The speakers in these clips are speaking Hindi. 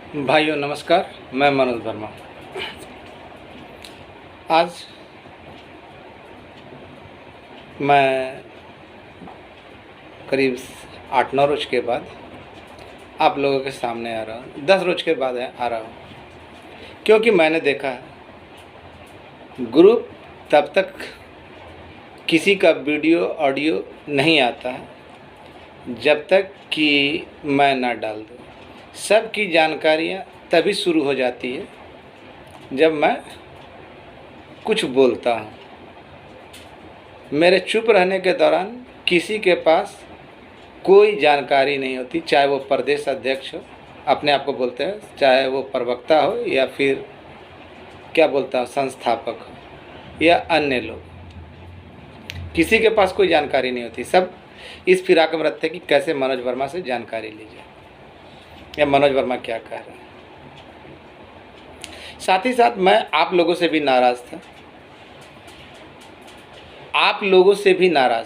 भाइयों नमस्कार। मैं मनोज वर्मा। आज मैं करीब 8-9 रोज के बाद आप लोगों के सामने आ रहा हूँ। 10 रोज के बाद आ रहा हूँ, क्योंकि मैंने देखा ग्रुप तब तक किसी का वीडियो ऑडियो नहीं आता है जब तक कि मैं ना डाल दूँ। सबकी जानकारियाँ तभी शुरू हो जाती है जब मैं कुछ बोलता हूँ। मेरे चुप रहने के दौरान किसी के पास कोई जानकारी नहीं होती, चाहे वो प्रदेश अध्यक्ष हो, अपने आप को बोलते हैं, चाहे वो प्रवक्ता हो या फिर क्या बोलता हो संस्थापक हो या अन्य लोग, किसी के पास कोई जानकारी नहीं होती। सब इस फिराक में रहते हैं कि कैसे मनोज वर्मा से जानकारी ली जाए या मनोज वर्मा क्या कह रहे हैं। साथ ही साथ मैं आप लोगों से भी नाराज़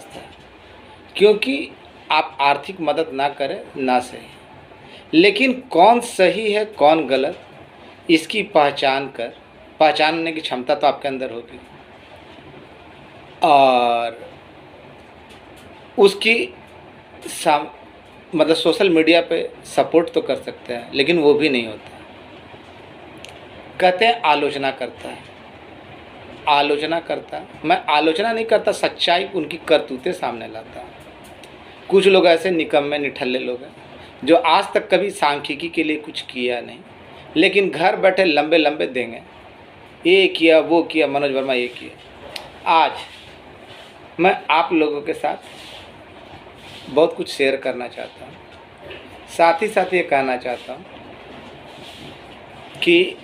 था, क्योंकि आप आर्थिक मदद ना करें ना सही, लेकिन कौन सही है कौन गलत इसकी पहचानने की क्षमता तो आपके अंदर होगी और उसकी मतलब सोशल मीडिया पे सपोर्ट तो कर सकते हैं, लेकिन वो भी नहीं होता। कहते हैं आलोचना करता है, मैं आलोचना नहीं करता, सच्चाई उनकी करतूतें सामने लाता हूँ। कुछ लोग ऐसे निकम्मे निठल्ले लोग हैं जो आज तक कभी सांख्यिकी के लिए कुछ किया नहीं, लेकिन घर बैठे लंबे लंबे देंगे, ये किया वो किया, मनोज वर्मा ये किया। आज मैं आप लोगों के साथ बहुत कुछ शेयर करना चाहता हूँ। साथ ही साथ ये कहना चाहता हूँ कि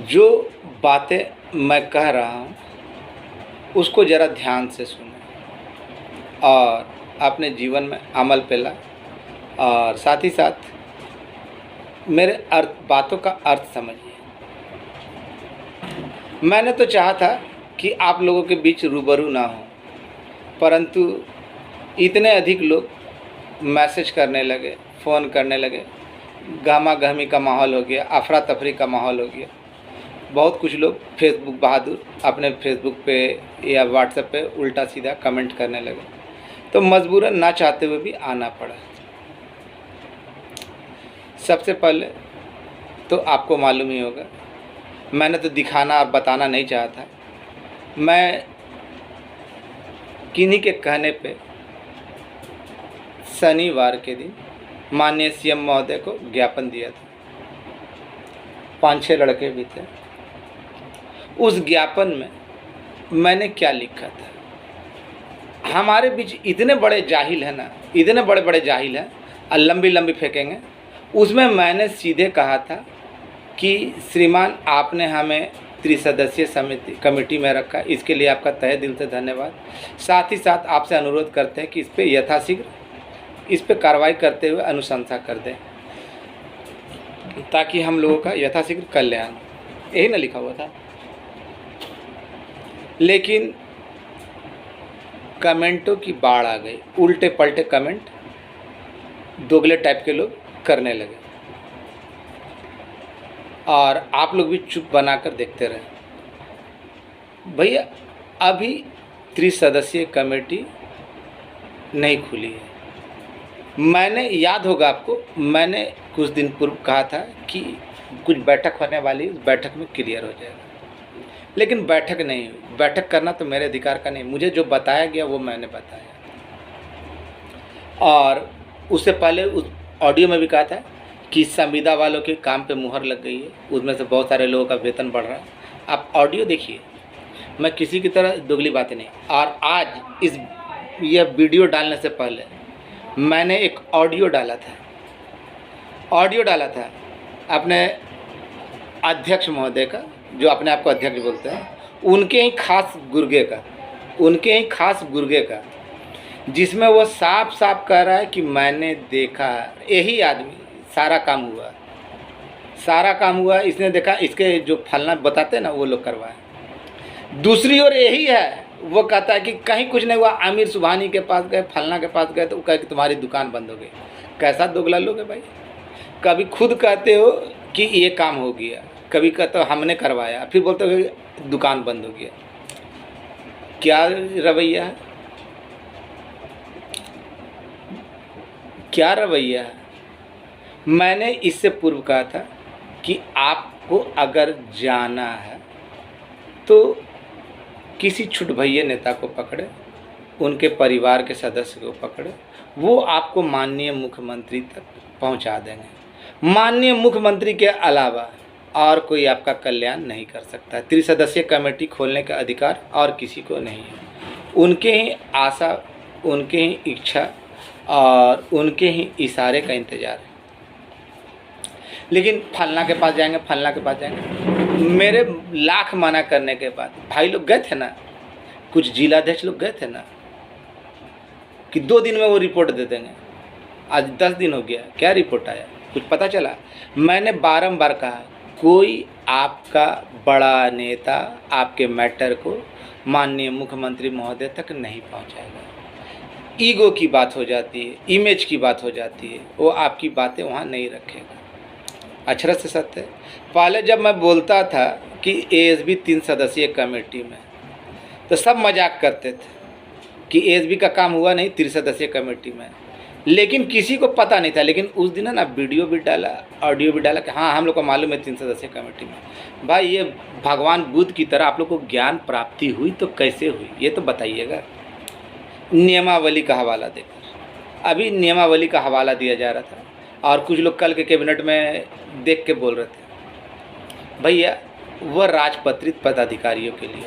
जो बातें मैं कह रहा हूँ उसको ज़रा ध्यान से सुनें और अपने जीवन में अमल पे लाएं, और साथ ही साथ मेरे बातों का अर्थ समझिए। मैंने तो चाहा था कि आप लोगों के बीच रूबरू ना हो, परंतु इतने अधिक लोग मैसेज करने लगे, फ़ोन करने लगे, गहमा गहमी का माहौल हो गया, अफरा तफरी का माहौल हो गया। बहुत कुछ लोग फेसबुक बहादुर अपने फेसबुक पे या व्हाट्सएप पे उल्टा सीधा कमेंट करने लगे, तो मजबूरन ना चाहते हुए भी आना पड़ा। सबसे पहले तो आपको मालूम ही होगा, मैंने तो दिखाना और बताना नहीं चाहा था। मैं किन्हीं के कहने पे शनिवार के दिन माननीय सीएम महोदय को ज्ञापन दिया था। 5-6 लड़के भी थे। उस ज्ञापन में मैंने क्या लिखा था? हमारे बीच इतने बड़े जाहिल हैं ना, इतने बड़े बड़े जाहिल हैं और लंबी लंबी फेंकेंगे। उसमें मैंने सीधे कहा था कि श्रीमान आपने हमें त्रिसदस्यीय समिति कमेटी में रखा, इसके लिए आपका तहे दिल से धन्यवाद। साथ ही साथ आपसे अनुरोध करते हैं कि इस पर यथाशीघ्र इस पर कार्रवाई करते हुए अनुशंसा कर दें, ताकि हम लोगों का यथाशीघ्र कल्याण। यही ना लिखा हुआ था। लेकिन कमेंटों की बाढ़ आ गई, उल्टे पलटे कमेंट दोगले टाइप के लोग करने लगे और आप लोग भी चुप बनाकर देखते रहे। भैया अभी त्रिसदस्यीय कमेटी नहीं खुली है। मैंने याद होगा आपको, मैंने कुछ दिन पूर्व कहा था कि कुछ बैठक होने वाली, उस बैठक में क्लियर हो जाएगा, लेकिन बैठक नहीं हुई। बैठक करना तो मेरे अधिकार का नहीं, मुझे जो बताया गया वो मैंने बताया। और उससे पहले उस ऑडियो में भी कहा था कि संविदा वालों के काम पे मुहर लग गई है, उसमें से बहुत सारे लोगों का वेतन बढ़ रहा है। आप ऑडियो देखिए, मैं किसी की तरह दुगली बातें नहीं। और आज यह वीडियो डालने से पहले मैंने एक ऑडियो डाला था अपने अध्यक्ष महोदय का, जो अपने आप को अध्यक्ष बोलते हैं, उनके ही खास गुर्गे का, जिसमें वो साफ साफ कह रहा है कि मैंने देखा, यही आदमी सारा काम हुआ, इसने देखा, इसके जो फलना बताते हैं ना वो लोग करवाए। दूसरी ओर यही है, वो कहता है कि कहीं कुछ नहीं हुआ, आमिर सुबहानी के पास गए, फलना के पास गए तो वो कहे कि तुम्हारी दुकान बंद हो गई। कैसा दोगला लोग है भाई? कभी खुद कहते हो कि ये काम हो गया, कभी कहते हो हमने करवाया, फिर बोलते हो कि दुकान बंद हो गया। क्या रवैया है? क्या रवैया है? मैंने इससे पूर्व कहा था कि आपको अगर जाना है तो किसी छुटभैये नेता को पकड़े, उनके परिवार के सदस्य को पकड़े, वो आपको माननीय मुख्यमंत्री तक पहुंचा देंगे। माननीय मुख्यमंत्री के अलावा और कोई आपका कल्याण नहीं कर सकता। त्रिसदस्यीय कमेटी खोलने का अधिकार और किसी को नहीं है। उनके ही आशा, उनके ही इच्छा और उनके ही इशारे का इंतज़ार है। लेकिन फलना के पास जाएंगे, फलना के पास जाएंगे। मेरे लाख मना करने के बाद भाई लोग गए थे ना, कुछ जिलाध्यक्ष लोग गए थे ना कि 2 दिन में वो रिपोर्ट दे देंगे। आज 10 दिन हो गया, क्या रिपोर्ट आया? कुछ पता चला? मैंने बारंबार कहा कोई आपका बड़ा नेता आपके मैटर को माननीय मुख्यमंत्री महोदय तक नहीं पहुंचाएगा। ईगो की बात हो जाती है, इमेज की बात हो जाती है, वो आपकी बातें वहाँ नहीं रखेगा। अक्षरशः से सत्य है। पहले जब मैं बोलता था कि एएसबी 3 सदस्यीय कमेटी में, तो सब मजाक करते थे कि एएसबी का काम हुआ नहीं 3 सदस्यीय कमेटी में, लेकिन किसी को पता नहीं था। लेकिन उस दिन ना वीडियो भी डाला, ऑडियो भी डाला कि हाँ हम लोग को मालूम है 3 सदस्यीय कमेटी में। भाई ये भगवान बुद्ध की तरह आप लोग को ज्ञान प्राप्ति हुई तो कैसे हुई, ये तो बताइएगा। नियमावली का हवाला देकर, अभी नियमावली का हवाला दिया जा रहा था और कुछ लोग कल के कैबिनेट में देख के बोल रहे थे भैया वह राजपत्रित पदाधिकारियों के लिए,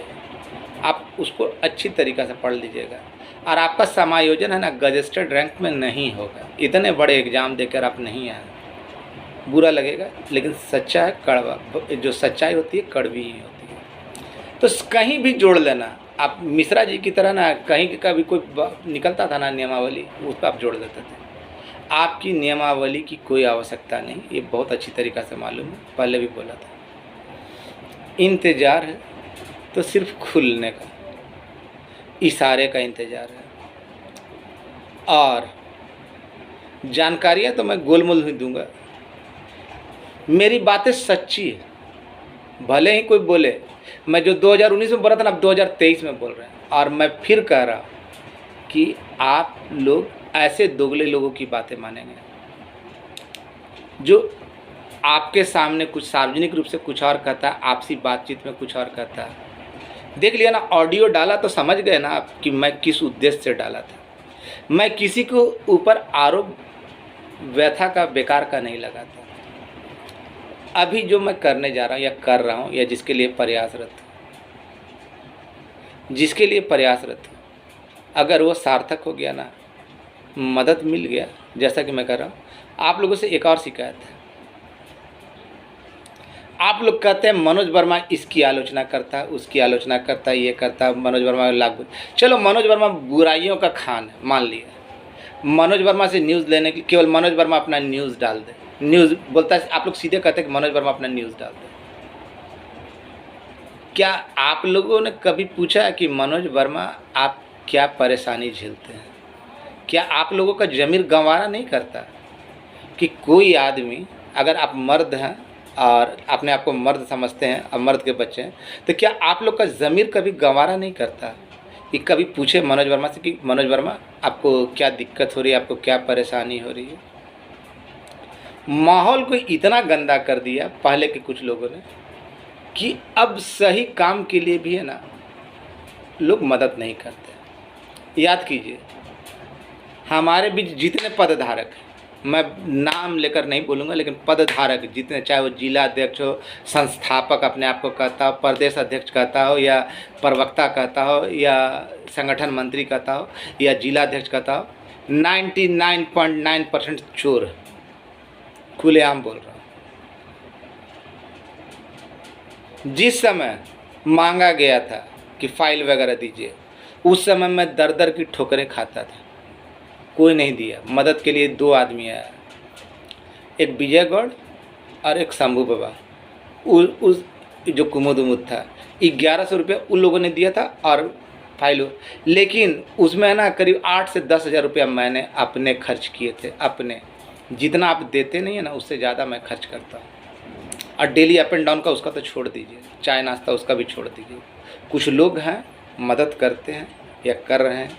आप उसको अच्छी तरीक़ा से पढ़ लीजिएगा। और आपका समायोजन है ना गजेस्टेड रैंक में नहीं होगा। इतने बड़े एग्ज़ाम देकर आप नहीं आए, बुरा लगेगा, लेकिन सच्चा है कड़वा। जो सच्चाई होती है कड़वी ही होती है। तो कहीं भी जोड़ लेना आप, मिश्रा जी की तरह ना, कहीं का भी कोई निकलता था ना नियमावली, उस पर आप जोड़ देते थे। आपकी नियमावली की कोई आवश्यकता नहीं, ये बहुत अच्छी तरीक़ा से मालूम है, पहले भी बोला था। इंतज़ार है तो सिर्फ खुलने का, इशारे का इंतज़ार है। और जानकारियाँ तो मैं गोलमोल ही दूंगा। मेरी बातें सच्ची है, भले ही कोई बोले मैं जो 2019 में बोला था ना, अब 2023 में बोल रहे हैं। और मैं फिर कह रहा हूँ कि आप लोग ऐसे दोगले लोगों की बातें मानेंगे जो आपके सामने कुछ सार्वजनिक रूप से कुछ और कहता है, आपसी बातचीत में कुछ और कहता है। देख लिया ना, ऑडियो डाला तो समझ गए ना आप कि मैं किस उद्देश्य से डाला था। मैं किसी को ऊपर आरोप व्यथा का बेकार का नहीं लगाता। अभी जो मैं करने जा रहा हूँ या कर रहा हूँ या जिसके लिए प्रयासरत हूँ, अगर वो सार्थक हो गया ना, मदद मिल गया, जैसा कि मैं कर रहा हूँ। आप लोगों से एक और शिकायत है। आप लोग कहते हैं मनोज वर्मा इसकी आलोचना करता है, उसकी आलोचना करता है, ये करता है, मनोज वर्मा लागू। चलो मनोज वर्मा बुराइयों का खान है, मान लिया। मनोज वर्मा से न्यूज़ लेने के, केवल मनोज वर्मा अपना न्यूज़ डाल दे, न्यूज़ बोलता है, आप लोग सीधे कहते हैं कि मनोज वर्मा अपना न्यूज़ डाल दे। क्या आप लोगों ने कभी पूछा कि मनोज वर्मा आप क्या परेशानी झेलते हैं? क्या आप लोगों का ज़मीर गंवारा नहीं करता कि कोई आदमी, अगर आप मर्द हैं और अपने आप को मर्द समझते हैं और मर्द के बच्चे हैं, तो क्या आप लोग का ज़मीर कभी गंवारा नहीं करता कि कभी पूछे मनोज वर्मा से कि मनोज वर्मा आपको क्या दिक्कत हो रही है, आपको क्या परेशानी हो रही है? माहौल को इतना गंदा कर दिया पहले के कुछ लोगों ने कि अब सही काम के लिए भी है ना, लोग मदद नहीं करते। याद कीजिए, हमारे बीच जितने पदधारक हैं, मैं नाम लेकर नहीं बोलूँगा, लेकिन पदधारक जितने, चाहे वो जिला अध्यक्ष हो, संस्थापक अपने आप को कहता हो, प्रदेश अध्यक्ष कहता हो, या प्रवक्ता कहता हो, या संगठन मंत्री कहता हो, या जिला अध्यक्ष कहता हो, 99.9% चोर है। खुलेआम बोल रहा हूँ। जिस समय मांगा गया था कि फाइल वगैरह दीजिए, उस समय मैं दर दर की ठोकरें खाता था, कोई नहीं दिया। मदद के लिए 2 आदमी आया, एक विजय गौड़ और एक शंभू बाबा। उस जो कुमुद उमुद था, 1100 रुपये उन लोगों ने दिया था और फाइल, लेकिन उसमें ना करीब 8 से 10 हज़ार रुपया मैंने अपने खर्च किए थे, अपने। जितना आप देते नहीं है ना, उससे ज़्यादा मैं खर्च करता हूँ। और डेली अप एंड डाउन का उसका तो छोड़ दीजिए, चाय नाश्ता उसका भी छोड़ दीजिए। कुछ लोग हैं मदद करते हैं या कर रहे हैं,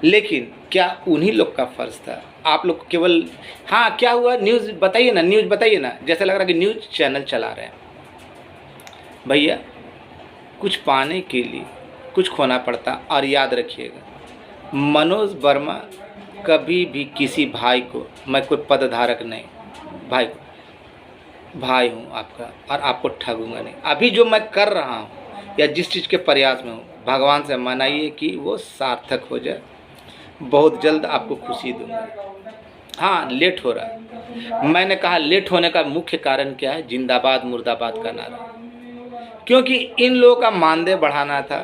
लेकिन क्या उन्हीं लोग का फ़र्ज़ था? आप लोग केवल हाँ क्या हुआ न्यूज़ बताइए ना, न्यूज़ बताइए ना, जैसे लग रहा है कि न्यूज़ चैनल चला रहे हैं। भैया कुछ पाने के लिए कुछ खोना पड़ता। और याद रखिएगा, मनोज वर्मा कभी भी किसी भाई को, मैं कोई पदधारक नहीं, भाई भाई हूँ आपका, और आपको ठगूंगा नहीं। अभी जो मैं कर रहा हूँ या जिस चीज़ के प्रयास में हूँ, भगवान से मनाइए कि वो सार्थक हो जाए। बहुत जल्द आपको खुशी दूंगा। हाँ लेट हो रहा है, मैंने कहा लेट होने का मुख्य कारण क्या है? जिंदाबाद मुर्दाबाद का नारा, क्योंकि इन लोगों का मानदेय बढ़ाना था,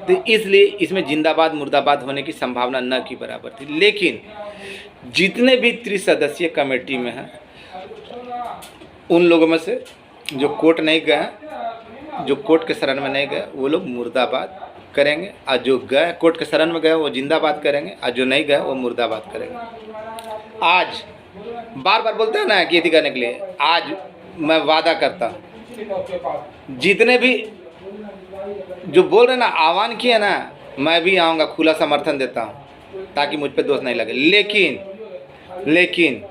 तो इसलिए इसमें जिंदाबाद मुर्दाबाद होने की संभावना न की बराबर थी। लेकिन जितने भी त्रिसदस्यीय कमेटी में हैं, उन लोगों में से जो कोर्ट नहीं गए, जो कोर्ट के शरण में नहीं गए, वो लोग मुर्दाबाद करेंगे, और जो गए कोर्ट के शरण में गए वो जिंदाबाद करेंगे, और जो नहीं गए वो मुर्दाबाद करेंगे। आज बार बार बोलते हैं ना कि ये करने के लिए, आज मैं वादा करता हूँ, जितने भी जो बोल रहे ना, आह्वान किए ना, मैं भी आऊँगा, खुला समर्थन देता हूँ ताकि मुझ पे दोष नहीं लगे। लेकिन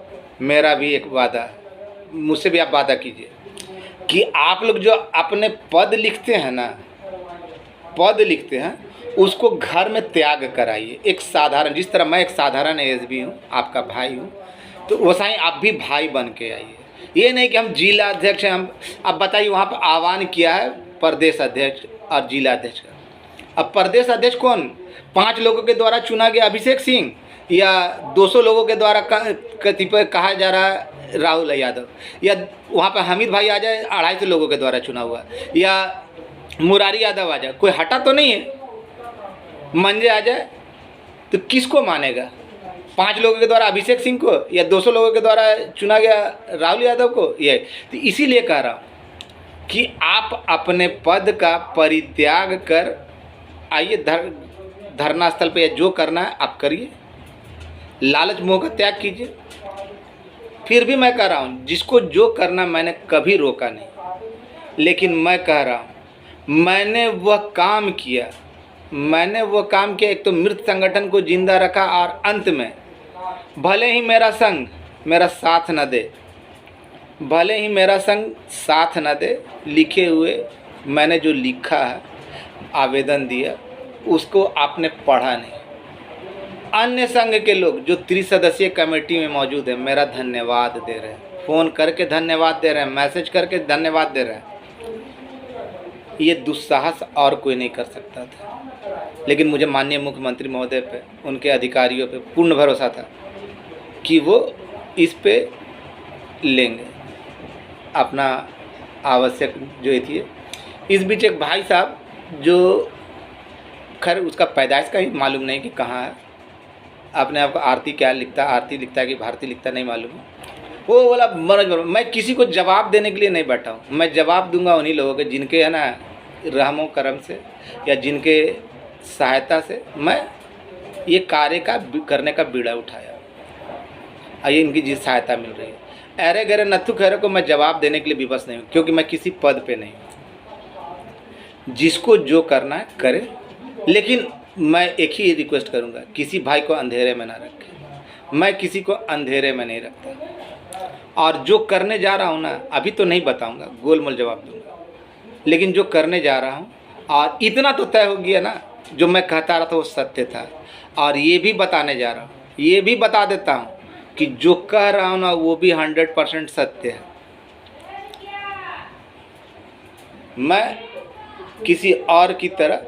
मेरा भी एक वादा, मुझसे भी आप वादा कीजिए कि आप लोग जो अपने पद लिखते हैं ना, पद लिखते हैं, उसको घर में त्याग कराइए। एक साधारण, जिस तरह मैं एक साधारण एएसपी हूँ, आपका भाई हूँ, तो वैसा ही आप भी भाई बन के आइए। ये नहीं कि हम जिला अध्यक्ष हैं, हम अब बताइए वहाँ पर आह्वान किया है प्रदेश अध्यक्ष और जिला अध्यक्ष का। अब प्रदेश अध्यक्ष कौन? 5 लोगों के द्वारा चुना गया अभिषेक सिंह, या 200 लोगों के द्वारा कतिपय कहा जा रहा है राहुल यादव, या वहाँ पर हामिद भाई आ जाए 250 लोगों के द्वारा चुना हुआ, या मुरारी यादव आ जाए, कोई हटा तो नहीं है, मंजे आ जाए, तो किसको मानेगा? 5 लोगों के द्वारा अभिषेक सिंह को, या 200 लोगों के द्वारा चुना गया राहुल यादव को? ये तो इसीलिए कह रहा हूँ कि आप अपने पद का परित्याग कर आइए, धरना स्थल पे, जो करना है आप करिए, लालच मोह का त्याग कीजिए। फिर भी मैं कह रहा हूँ, जिसको जो करना, मैंने कभी रोका नहीं, लेकिन मैं कह रहा हूँ मैंने वह काम किया, एक तो मृत संगठन को जिंदा रखा, और अंत में भले ही मेरा संघ मेरा साथ न दे, भले ही मेरा संघ साथ न दे, लिखे हुए मैंने जो लिखा है, आवेदन दिया, उसको आपने पढ़ा नहीं। अन्य संघ के लोग जो त्रिसदस्यीय कमेटी में मौजूद है, मेरा धन्यवाद दे रहे हैं, फ़ोन करके धन्यवाद दे रहे हैं, मैसेज करके धन्यवाद दे रहे हैं। ये दुस्साहस और कोई नहीं कर सकता था, लेकिन मुझे माननीय मुख्यमंत्री महोदय पे, उनके अधिकारियों पे पूर्ण भरोसा था कि वो इस पे लेंगे अपना आवश्यक जो थी। इस बीच एक भाई साहब, जो खैर उसका पैदाइश का ही मालूम नहीं कि कहाँ है, अपने आप को आरती क्या लिखता, आरती लिखता है कि भारती लिखता, नहीं मालूम है, वो बोला मनोज वर्मा। मैं किसी को जवाब देने के लिए नहीं बैठा हूँ, मैं जवाब दूंगा उन्हीं लोगों के जिनके है ना रहमो करम से, या जिनके सहायता से मैं ये कार्य का करने का बीड़ा उठाया, ये इनकी जिस सहायता मिल रही है। अरे गरे नत्थु खैरे को मैं जवाब देने के लिए विवश नहीं हूँ, क्योंकि मैं किसी पद पे नहीं हूँ। जिसको जो करना है करे, लेकिन मैं एक ही रिक्वेस्ट करूँगा, किसी भाई को अंधेरे में ना रखें। मैं किसी को अंधेरे में नहीं रखता, और जो करने जा रहा हूँ ना, अभी तो नहीं बताऊँगा, गोलमोल जवाब दूँगा, लेकिन जो करने जा रहा हूँ, और इतना तो तय हो गया ना, जो मैं कहता रहा था वो सत्य था। और ये भी बताने जा रहा हूँ, ये भी बता देता हूँ कि जो कह रहा हूँ ना, वो भी 100% सत्य है। मैं किसी और की तरह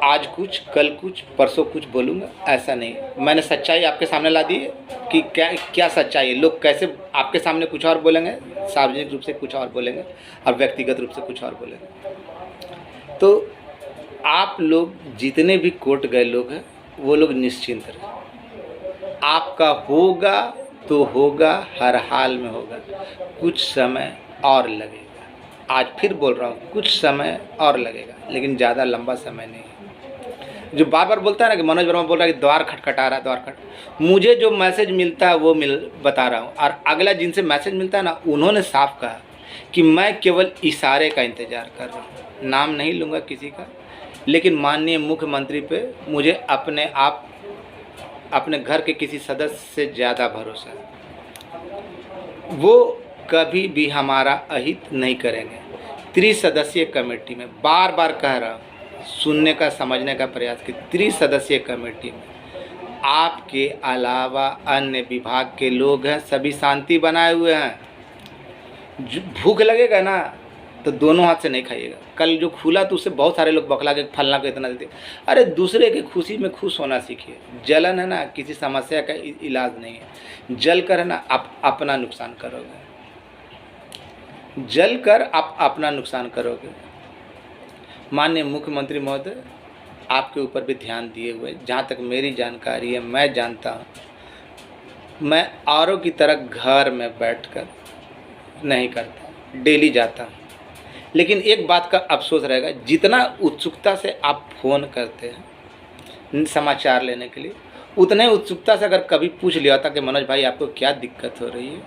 आज कुछ, कल कुछ, परसों कुछ बोलूँगा, ऐसा नहीं। मैंने सच्चाई आपके सामने ला दी है कि क्या सच्चाई है। लोग कैसे आपके सामने कुछ और बोलेंगे, सार्वजनिक रूप से कुछ और बोलेंगे, और व्यक्तिगत रूप से कुछ और बोलेंगे। तो आप लोग जितने भी कोर्ट गए लोग हैं, वो लोग निश्चिंत रहे, आपका होगा तो होगा, हर हाल में होगा। कुछ समय और लगेगा, आज फिर बोल रहा हूँ, कुछ समय और लगेगा, लेकिन ज़्यादा लंबा समय नहीं। जो बार बार बोलता है ना कि मनोज वर्मा बोल रहा है कि द्वार खटखटा रहा है, द्वार खट, मुझे जो मैसेज मिलता है वो बता रहा हूँ। और अगला जिनसे मैसेज मिलता है ना, उन्होंने साफ कहा कि मैं केवल इशारे का इंतज़ार कर रहा हूँ। नाम नहीं लूँगा किसी का, लेकिन माननीय मुख्यमंत्री पे मुझे अपने आप, अपने घर के किसी सदस्य से ज़्यादा भरोसा है। वो कभी भी हमारा अहित नहीं करेंगे। त्रिसदस्यीय कमेटी में बार बार कह रहा हूँ, सुनने का समझने का प्रयास की। त्रिसदस्यीय कमेटी में आपके अलावा अन्य विभाग के लोग हैं, सभी शांति बनाए हुए हैं। भूख लगेगा ना तो दोनों हाथ से नहीं खाइएगा। कल जो खुला तो उससे बहुत सारे लोग बखला के फलना को इतना देते। अरे दूसरे की खुशी में खुश होना सीखिए। जलन है ना, किसी समस्या का इलाज नहीं है। जल कर है ना, आप अपना नुकसान करोगे। जल कर आप अपना नुकसान करोगे। माननीय मुख्यमंत्री महोदय आपके ऊपर भी ध्यान दिए हुए, जहाँ तक मेरी जानकारी है, मैं जानता हूँ, मैं औरों की तरह घर में बैठकर नहीं करता, डेली जाता हूँ। लेकिन एक बात का अफसोस रहेगा, जितना उत्सुकता से आप फ़ोन करते हैं समाचार लेने के लिए, उतने उत्सुकता से अगर कभी पूछ लिया था कि मनोज भाई आपको क्या दिक्कत हो रही है,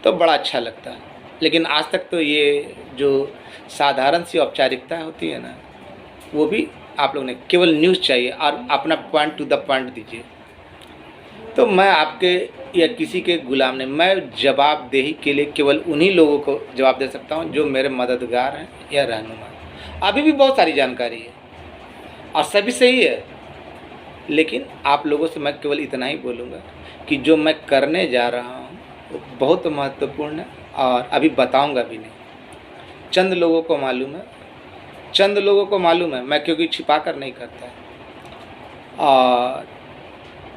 तो बड़ा अच्छा लगता है। लेकिन आज तक तो ये जो साधारण सी औपचारिकता होती है ना, वो भी आप लोगों ने, केवल न्यूज़ चाहिए और अपना पॉइंट टू द पॉइंट दीजिए। तो मैं आपके या किसी के गुलाम नहीं। मैं जवाबदेही के लिए केवल उन्हीं लोगों को जवाब दे सकता हूं जो मेरे मददगार हैं या रहनुमा। अभी भी बहुत सारी जानकारी है और सभी सही है, लेकिन आप लोगों से मैं केवल इतना ही बोलूँगा कि जो मैं करने जा रहा हूँ वो बहुत महत्वपूर्ण है और अभी बताऊँगा भी नहीं। चंद लोगों को मालूम है, चंद लोगों को मालूम है, मैं क्योंकि छिपा कर नहीं करता। और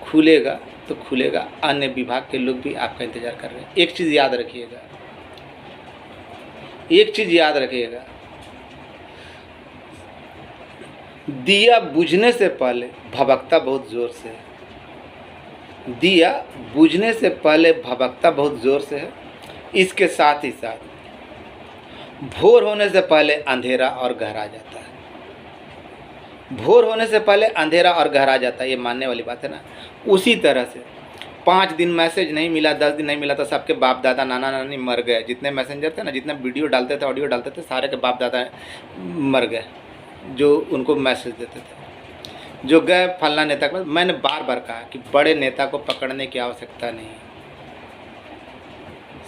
खुलेगा तो खुलेगा। अन्य विभाग के लोग भी आपका इंतज़ार कर रहे हैं। एक चीज़ याद रखिएगा, एक चीज़ याद रखिएगा, दिया बुझने से पहले भभकता बहुत ज़ोर से है। दिया बुझने से पहले भभकता बहुत ज़ोर से है। इसके साथ ही साथ भोर होने से पहले अंधेरा और गहरा जाता है। भोर होने से पहले अंधेरा और गहरा जाता है, ये मानने वाली बात है ना। उसी तरह से 5 दिन मैसेज नहीं मिला, 10 दिन नहीं मिला तो सबके बाप दादा नाना नानी मर गए। जितने मैसेंजर थे ना, जितने वीडियो डालते थे, ऑडियो डालते थे, सारे के बाप दादा मर गए जो उनको मैसेज देते थे। जो गए फलना नेता के पास। मैंने बार बार कहा कि बड़े नेता को पकड़ने की आवश्यकता नहीं।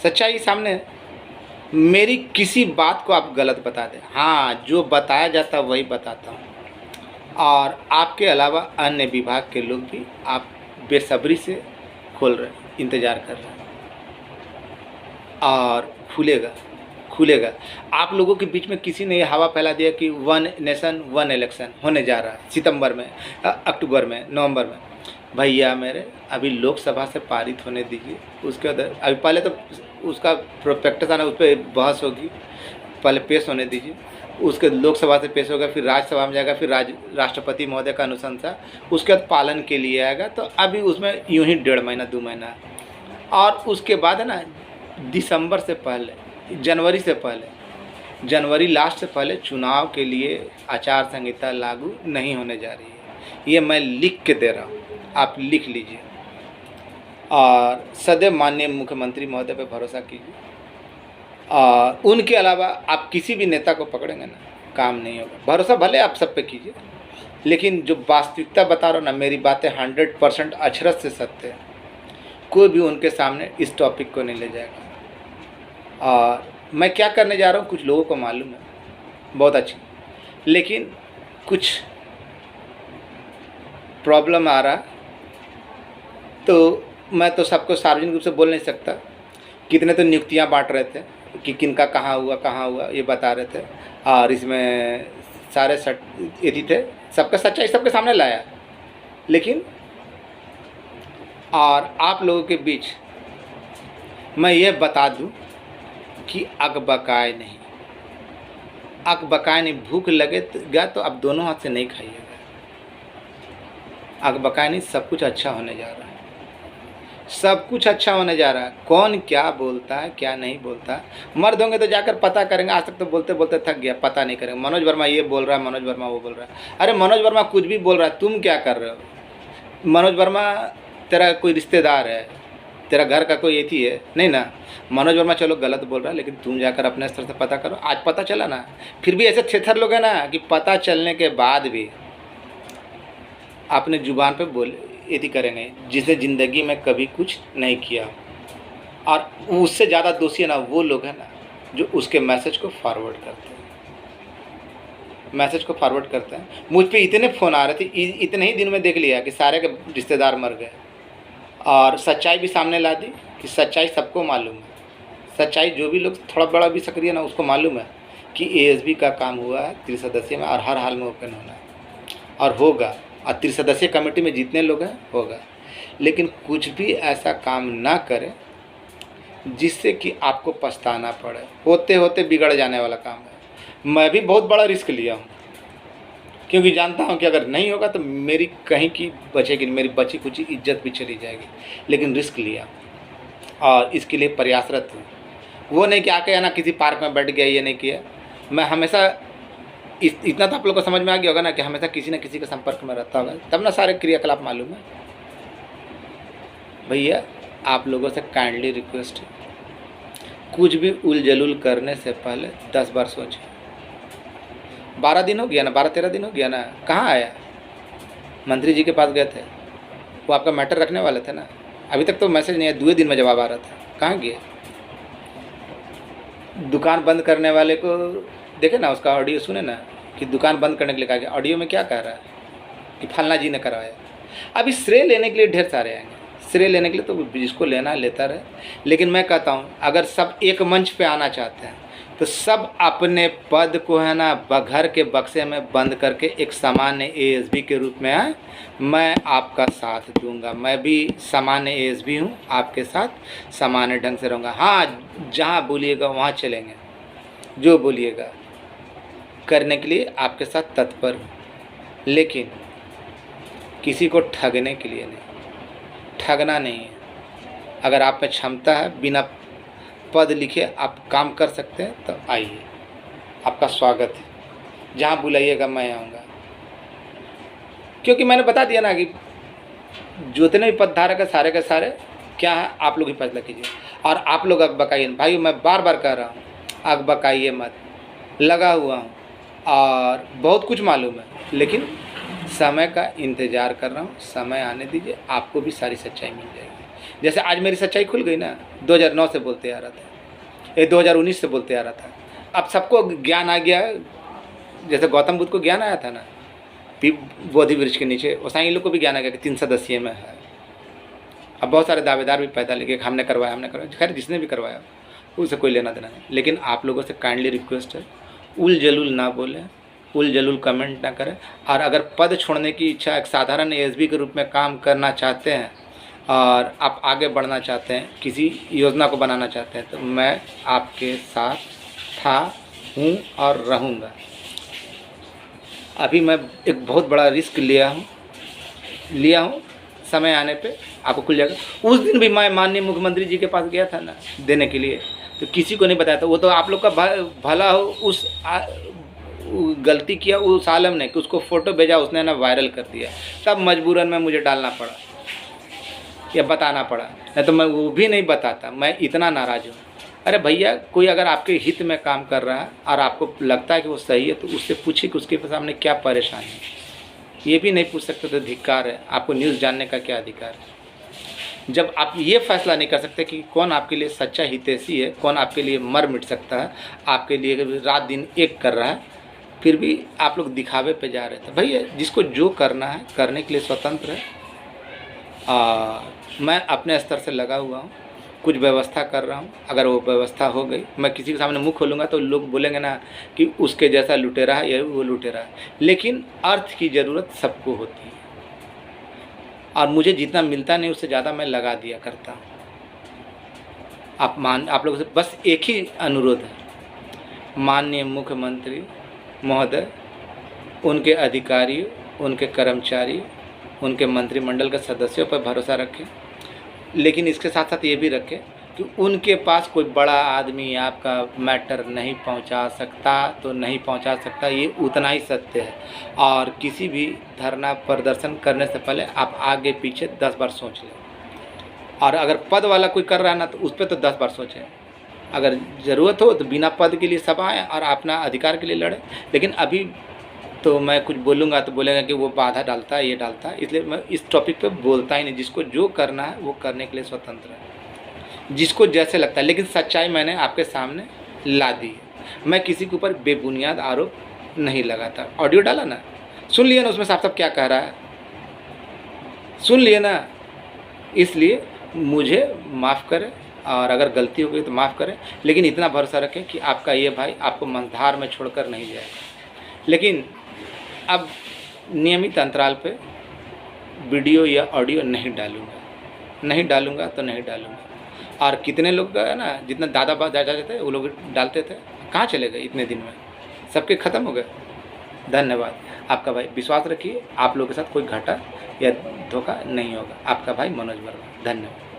सच्चाई सामने है। मेरी किसी बात को आप गलत बता दें, हाँ, जो बताया जाता वही बताता हूँ। और आपके अलावा अन्य विभाग के लोग भी आप बेसब्री से खोल रहे हैं, इंतज़ार कर रहे हैं। और खुलेगा, खुलेगा। आप लोगों के बीच में किसी ने ये हवा फैला दिया कि 1 नेशन 1 इलेक्शन होने जा रहा है सितंबर में, अक्टूबर में, नवंबर में। भैया मेरे, अभी लोकसभा से पारित होने दीजिए, उसके बाद अभी पहले तो उसका प्रोस्पेक्टस आना, उस पर बहस होगी, पहले पेश होने दीजिए। उसके लोकसभा से पेश होगा, फिर राज्यसभा में जाएगा, फिर राष्ट्रपति महोदय का अनुशंसा, उसके बाद पालन के लिए आएगा। तो अभी उसमें यूं ही 1.5 महीना 2 महीना, और उसके बाद है ना, दिसंबर से पहले, जनवरी से पहले, जनवरी लास्ट से पहले चुनाव के लिए आचार संहिता लागू नहीं होने जा रही है। ये मैं लिख के दे रहा हूँ, आप लिख लीजिए। और सदैव माननीय मुख्यमंत्री महोदय पे भरोसा कीजिए। और उनके अलावा आप किसी भी नेता को पकड़ेंगे ना, काम नहीं होगा। भरोसा भले आप सब पे कीजिए, लेकिन जो वास्तविकता बता रहा हूँ ना, मेरी बातें 100% अक्षरश से सत्य है। कोई भी उनके सामने इस टॉपिक को नहीं ले जाएगा। और मैं क्या करने जा रहा हूँ कुछ लोगों को मालूम है, बहुत अच्छी, लेकिन कुछ प्रॉब्लम आ रहा, तो मैं तो सबको सार्वजनिक रूप से बोल नहीं सकता। कितने तो नियुक्तियां बांट रहे थे कि किनका कहाँ हुआ ये बता रहे थे। और इसमें सारे यदि थे, सबका सच्चाई सबके सामने लाया। लेकिन और आप लोगों के बीच मैं ये बता दूं कि अकबकाए नहीं, अकबकाए नहीं। भूख लगेगा तो आप दोनों हाथ से नहीं खाइएगा। अकबकाए नहीं, सब कुछ अच्छा होने जा रहा है। सब कुछ अच्छा होने जा रहा है। कौन क्या बोलता है क्या नहीं बोलता, मर्द होंगे तो जाकर पता करेंगे। आज तक तो बोलते बोलते थक गया, पता नहीं करेंगे। मनोज वर्मा ये बोल रहा है, मनोज वर्मा वो बोल रहा है। अरे मनोज वर्मा कुछ भी बोल रहा है, तुम क्या कर रहे हो? मनोज वर्मा तेरा कोई रिश्तेदार है, तेरा घर का कोई एथी है नहीं ना। मनोज वर्मा चलो गलत बोल रहा है, लेकिन तुम जाकर अपने स्तर से पता करो। आज पता चला ना, फिर भी ऐसे थेथर लोग हैं ना कि पता चलने के बाद भी अपने जुबान पे बोल यदि करेंगे, जिसे ज़िंदगी में कभी कुछ नहीं किया। और उससे ज़्यादा दोषी है ना वो लोग हैं ना जो उसके मैसेज को फॉरवर्ड करते हैं, मैसेज को फॉरवर्ड करते हैं। मुझ पे इतने फ़ोन आ रहे थे, इतने ही दिन में देख लिया कि सारे के रिश्तेदार मर गए। और सच्चाई भी सामने ला दी कि सच्चाई सबको मालूम है। सच्चाई जो भी लोग थोड़ा बड़ा भी सक्रिय ना, उसको मालूम है कि एएसबी का काम हुआ है त्रिसदस्यीय में, और हर हाल में ओपन होना है और होगा। और त्रिसदस्यीय कमेटी में जितने लोग हैं होगा। लेकिन कुछ भी ऐसा काम ना करें जिससे कि आपको पछताना पड़े। होते होते बिगड़ जाने वाला काम है। मैं भी बहुत बड़ा रिस्क लिया हूँ, क्योंकि जानता हूँ कि अगर नहीं होगा तो मेरी कहीं की बचेगी, मेरी बची कुछ इज्जत भी चली जाएगी। लेकिन रिस्क लिया और इसके लिए प्रयासरत हूँ। वो नहीं कि आके ना किसी पार्क में बैठ गया, ये नहीं किया। मैं हमेशा इतना तो आप लोग को समझ में आ गया होगा ना कि हमेशा किसी न किसी के संपर्क में रहता होगा, तब ना सारे क्रियाकलाप मालूम है। भैया आप लोगों से काइंडली रिक्वेस्ट है, कुछ भी उलझुल करने से पहले 10 बार सोचें। 12 दिन हो गया ना, 12-13 दिन हो गया ना, कहाँ आया? मंत्री जी के पास गए थे, वो आपका मैटर रखने वाले थे ना। अभी तक तो मैसेज नहीं है, 2 दिन में जवाब आ रहा था, कहाँ गए? दुकान बंद करने वाले को देखे ना, उसका ऑडियो सुने ना कि दुकान बंद करने के लिए कहा गया। ऑडियो में क्या कह रहा है कि फलना जी ने करवाया। अभी श्रेय लेने के लिए ढेर सारे आएंगे, श्रेय लेने के लिए तो जिसको लेना है लेता रहे। लेकिन मैं कहता हूँ अगर सब एक मंच पे आना चाहते हैं तो सब अपने पद को है ना घर के बक्से में बंद करके एक सामान्य एएसबी के रूप में आए। मैं आपका साथ दूंगा, मैं भी सामान्य एएसबी हूँ, आपके साथ सामान्य ढंग से रहूँगा। हाँ, जहाँ बोलिएगा वहाँ चलेंगे, जो बोलिएगा करने के लिए आपके साथ तत्पर हूँ। लेकिन किसी को ठगने के लिए नहीं, ठगना नहीं है। अगर आप में क्षमता है, बिना पद लिखे आप काम कर सकते हैं तो आइए, आपका स्वागत है। जहाँ बुलाइएगा मैं आऊँगा, क्योंकि मैंने बता दिया ना कि जितने भी पदधारक है सारे के सारे क्या है, आप लोग ही फैसला कीजिए। और आप लोग अकबकाइए भाई, मैं बार बार कह रहा हूँ, अकबकाइए मत। लगा हुआ हूँ और बहुत कुछ मालूम है, लेकिन समय का इंतज़ार कर रहा हूँ। समय आने दीजिए, आपको भी सारी सच्चाई मिल जाएगी। जैसे आज मेरी सच्चाई खुल गई ना, 2009 से बोलते आ रहा था, ये 2019 से बोलते आ रहा था। अब सबको ज्ञान आ गया है, जैसे गौतम बुद्ध को ज्ञान आया था ना बोधि वृक्ष के नीचे, वैसा इन लोग को भी ज्ञान आ गया कि 3 सदस्यीय में है। अब बहुत सारे दावेदार भी पैदा लेके हमने करवाया, खैर जिसने भी करवाया उससे कोई लेना देना नहीं। लेकिन आप लोगों से काइंडली रिक्वेस्ट है, उलझुल ना बोलें, उलझुल कमेंट ना करें। और अगर पद छोड़ने की इच्छा, एक साधारण एएसबी के रूप में काम करना चाहते हैं और आप आगे बढ़ना चाहते हैं, किसी योजना को बनाना चाहते हैं, तो मैं आपके साथ था, हूँ और रहूँगा। अभी मैं एक बहुत बड़ा रिस्क लिया हूँ, समय आने पे आपको खुल जाएगा। उस दिन भी मैं माननीय मुख्यमंत्री जी के पास गया था ना देने के लिए, तो किसी को नहीं बताया था। वो तो आप लोग का भला हो, उस गलती किया उस आलम ने कि उसको फ़ोटो भेजा, उसने ना वायरल कर दिया, तब मजबूरन में मुझे डालना पड़ा या बताना पड़ा, नहीं तो मैं वो भी नहीं बताता। मैं इतना नाराज़ हूँ। अरे भैया, कोई अगर आपके हित में काम कर रहा है और आपको लगता है कि वो सही है, तो उससे पूछिए कि उसके सामने क्या परेशानी है। ये भी नहीं पूछ सकते तो धिक्कार है। आपको न्यूज़ जानने का क्या अधिकार है? जब आप ये फैसला नहीं कर सकते कि कौन आपके लिए सच्चा हितैषी है, कौन आपके लिए मर मिट सकता है, आपके लिए रात दिन एक कर रहा है, फिर भी आप लोग दिखावे पे जा रहे थे। भैया, जिसको जो करना है करने के लिए स्वतंत्र है। मैं अपने स्तर से लगा हुआ हूँ, कुछ व्यवस्था कर रहा हूँ। अगर वो व्यवस्था हो गई, मैं किसी के सामने मुँह खोलूँगा तो लोग बोलेंगे ना कि उसके जैसा लुटेरा है, ये वो लुटेरा है। लेकिन अर्थ की ज़रूरत सबको होती है, और मुझे जितना मिलता नहीं उससे ज़्यादा मैं लगा दिया करता हूँ। आप लोगों से बस एक ही अनुरोध है, माननीय मुख्यमंत्री महोदय, उनके अधिकारी, उनके कर्मचारी, उनके मंत्रिमंडल के सदस्यों पर भरोसा रखें। लेकिन इसके साथ साथ ये भी रखें कि उनके पास कोई बड़ा आदमी आपका मैटर नहीं पहुंचा सकता तो नहीं पहुंचा सकता, ये उतना ही सत्य है। और किसी भी धरना प्रदर्शन करने से पहले आप आगे पीछे 10 बार सोच लें, और अगर पद वाला कोई कर रहा है ना तो उस पर तो 10 बार सोचें। अगर ज़रूरत हो तो बिना पद के लिए सब आएँ और अपना अधिकार के लिए लड़ें। लेकिन अभी तो मैं कुछ बोलूँगा तो बोलेगा कि वो बाधा डालता है, ये डालता है, इसलिए मैं इस टॉपिक पे बोलता ही नहीं। जिसको जो करना है वो करने के लिए स्वतंत्र है, जिसको जैसे लगता है। लेकिन सच्चाई मैंने आपके सामने ला दी है। मैं किसी के ऊपर बेबुनियाद आरोप नहीं लगाता। ऑडियो डाला ना, सुन लिया ना, उसमें साफ साफ क्या कह रहा है, सुन लिए ना। इसलिए मुझे माफ़ करें, और अगर गलती हो गई तो माफ़ करें, लेकिन इतना भरोसा रखें कि आपका ये भाई आपको मंझधार में छोड़कर नहीं जाएगा। लेकिन अब नियमित अंतराल पे वीडियो या ऑडियो नहीं डालूँगा तो नहीं डालूँगा। और कितने लोग है ना, जितना दादा थे वो लोग डालते थे, कहाँ चले गए इतने दिन में, सबके ख़त्म हो गए। धन्यवाद। आपका भाई, विश्वास रखिए आप लोगों के साथ कोई घाटा या धोखा नहीं होगा। आपका भाई मनोज वर्मा। धन्यवाद।